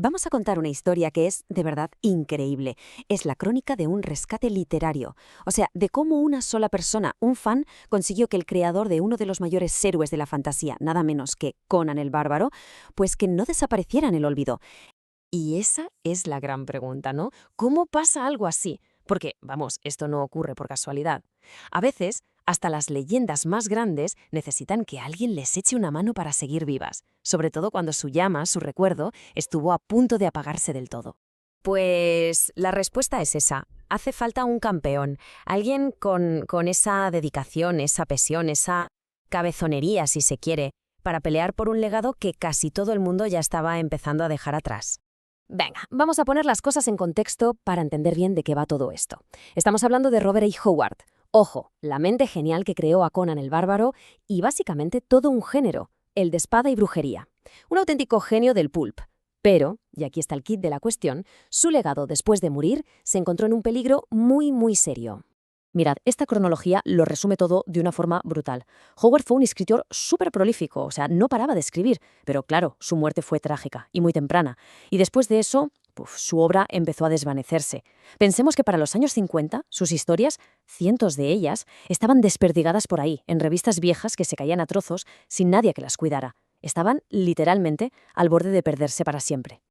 vamos a contar una historia que es, de verdad, increíble. Es la crónica de un rescate literario. O sea, de cómo una sola persona, un fan, consiguió que el creador de uno de los mayores héroes de la fantasía, nada menos que Conan el Bárbaro, pues que no desapareciera en el olvido. Y esa es la gran pregunta, ¿no? ¿Cómo pasa algo así? Porque, vamos, esto no ocurre por casualidad. A veces, hasta las leyendas más grandes necesitan que alguien les eche una mano para seguir vivas, sobre todo cuando su llama, su recuerdo, estuvo a punto de apagarse del todo. Pues la respuesta es esa. Hace falta un campeón, alguien con esa dedicación, esa pasión, esa cabezonería, si se quiere, para pelear por un legado que casi todo el mundo ya estaba empezando a dejar atrás. Venga, vamos a poner las cosas en contexto para entender bien de qué va todo esto. Estamos hablando de Robert A. Howard. Ojo, la mente genial que creó a Conan el Bárbaro y básicamente todo un género, el de espada y brujería. Un auténtico genio del pulp. Pero, y aquí está el kit de la cuestión, su legado después de morir se encontró en un peligro muy serio. Mirad, esta cronología lo resume todo de una forma brutal. Howard fue un escritor súper prolífico, o sea, no paraba de escribir, pero claro, su muerte fue trágica y muy temprana. Y después de eso, su obra empezó a desvanecerse. Pensemos que para los años 50, sus historias, cientos de ellas, estaban desperdigadas por ahí, en revistas viejas que se caían a trozos sin nadie que las cuidara. Estaban, literalmente, al borde de perderse para siempre.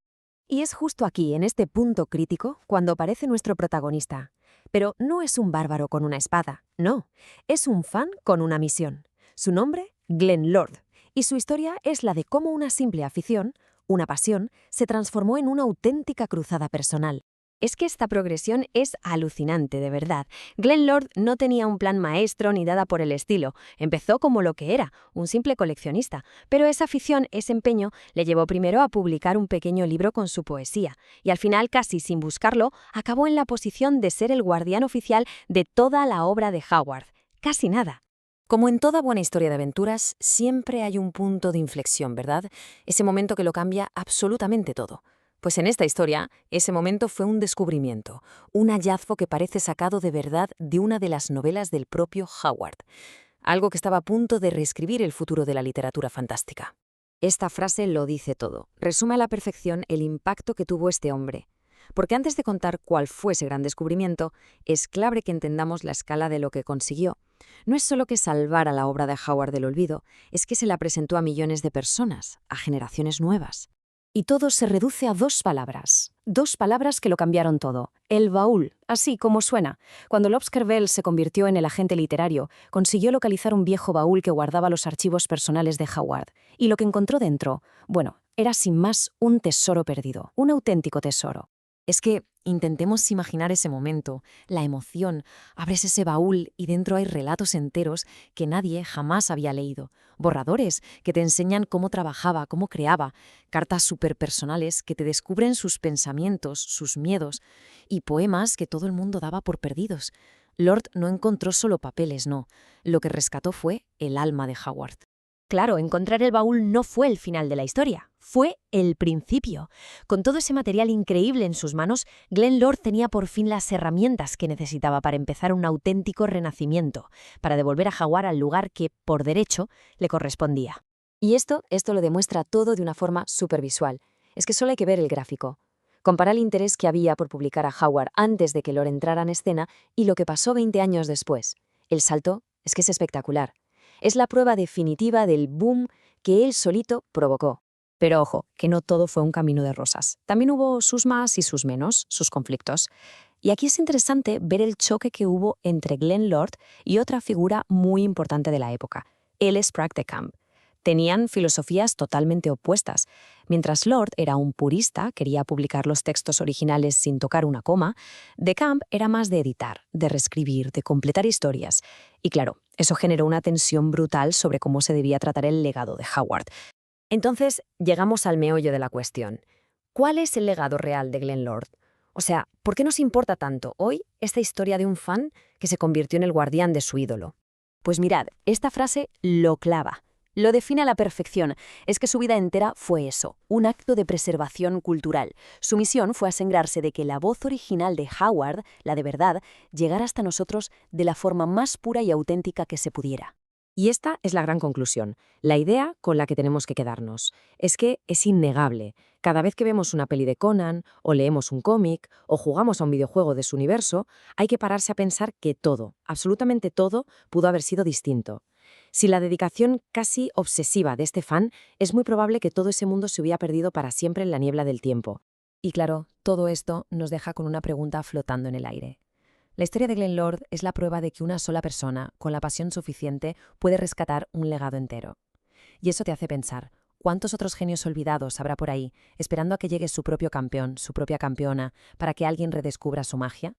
Y es justo aquí, en este punto crítico, cuando aparece nuestro protagonista. Pero no es un bárbaro con una espada, no. Es un fan con una misión. Su nombre, Glenn Lord. Y su historia es la de cómo una simple afición, una pasión, se transformó en una auténtica cruzada personal. Es que esta progresión es alucinante, de verdad. Glenn Lord no tenía un plan maestro ni nada por el estilo. Empezó como lo que era, un simple coleccionista. Pero esa afición, ese empeño, le llevó primero a publicar un pequeño libro con su poesía. Y al final, casi sin buscarlo, acabó en la posición de ser el guardián oficial de toda la obra de Howard. Casi nada. Como en toda buena historia de aventuras, siempre hay un punto de inflexión, ¿verdad? Ese momento que lo cambia absolutamente todo. Pues en esta historia, ese momento fue un descubrimiento, un hallazgo que parece sacado de verdad de una de las novelas del propio Howard, algo que estaba a punto de reescribir el futuro de la literatura fantástica. Esta frase lo dice todo, resume a la perfección el impacto que tuvo este hombre. Porque antes de contar cuál fue ese gran descubrimiento, es clave que entendamos la escala de lo que consiguió. No es solo que salvara la obra de Howard del olvido, es que se la presentó a millones de personas, a generaciones nuevas. Y todo se reduce a dos palabras que lo cambiaron todo. El baúl, así como suena. Cuando Lobskerville se convirtió en el agente literario, consiguió localizar un viejo baúl que guardaba los archivos personales de Howard. Y lo que encontró dentro, bueno, era sin más un tesoro perdido, un auténtico tesoro. Es que intentemos imaginar ese momento, la emoción. Abres ese baúl y dentro hay relatos enteros que nadie jamás había leído. Borradores que te enseñan cómo trabajaba, cómo creaba. Cartas superpersonales que te descubren sus pensamientos, sus miedos. Y poemas que todo el mundo daba por perdidos. Lord no encontró solo papeles, no. Lo que rescató fue el alma de Howard. Claro, encontrar el baúl no fue el final de la historia, fue el principio. Con todo ese material increíble en sus manos, Glenn Lord tenía por fin las herramientas que necesitaba para empezar un auténtico renacimiento, para devolver a Howard al lugar que, por derecho, le correspondía. Y esto lo demuestra todo de una forma supervisual. Es que solo hay que ver el gráfico. Compara el interés que había por publicar a Howard antes de que Lord entrara en escena y lo que pasó 20 años después. El salto es que es espectacular. Es la prueba definitiva del boom que él solito provocó. Pero ojo, que no todo fue un camino de rosas. También hubo sus más y sus menos, sus conflictos. Y aquí es interesante ver el choque que hubo entre Glenn Lord y otra figura muy importante de la época, Ellis Sprague de Camp. Tenían filosofías totalmente opuestas. Mientras Lord era un purista, quería publicar los textos originales sin tocar una coma, de Camp era más de editar, de reescribir, de completar historias. Y claro, eso generó una tensión brutal sobre cómo se debía tratar el legado de Howard. Entonces, llegamos al meollo de la cuestión. ¿Cuál es el legado real de Glenn Lord? O sea, ¿por qué nos importa tanto hoy esta historia de un fan que se convirtió en el guardián de su ídolo? Pues mirad, esta frase lo clava. Lo define a la perfección. Es que su vida entera fue eso, un acto de preservación cultural. Su misión fue asegurarse de que la voz original de Howard, la de verdad, llegara hasta nosotros de la forma más pura y auténtica que se pudiera. Y esta es la gran conclusión, la idea con la que tenemos que quedarnos. Es que es innegable. Cada vez que vemos una peli de Conan, o leemos un cómic, o jugamos a un videojuego de su universo, hay que pararse a pensar que todo, absolutamente todo, pudo haber sido distinto. Sin la dedicación casi obsesiva de este fan, es muy probable que todo ese mundo se hubiera perdido para siempre en la niebla del tiempo. Y claro, todo esto nos deja con una pregunta flotando en el aire. La historia de Glenn Lord es la prueba de que una sola persona, con la pasión suficiente, puede rescatar un legado entero. Y eso te hace pensar, ¿cuántos otros genios olvidados habrá por ahí, esperando a que llegue su propio campeón, su propia campeona, para que alguien redescubra su magia?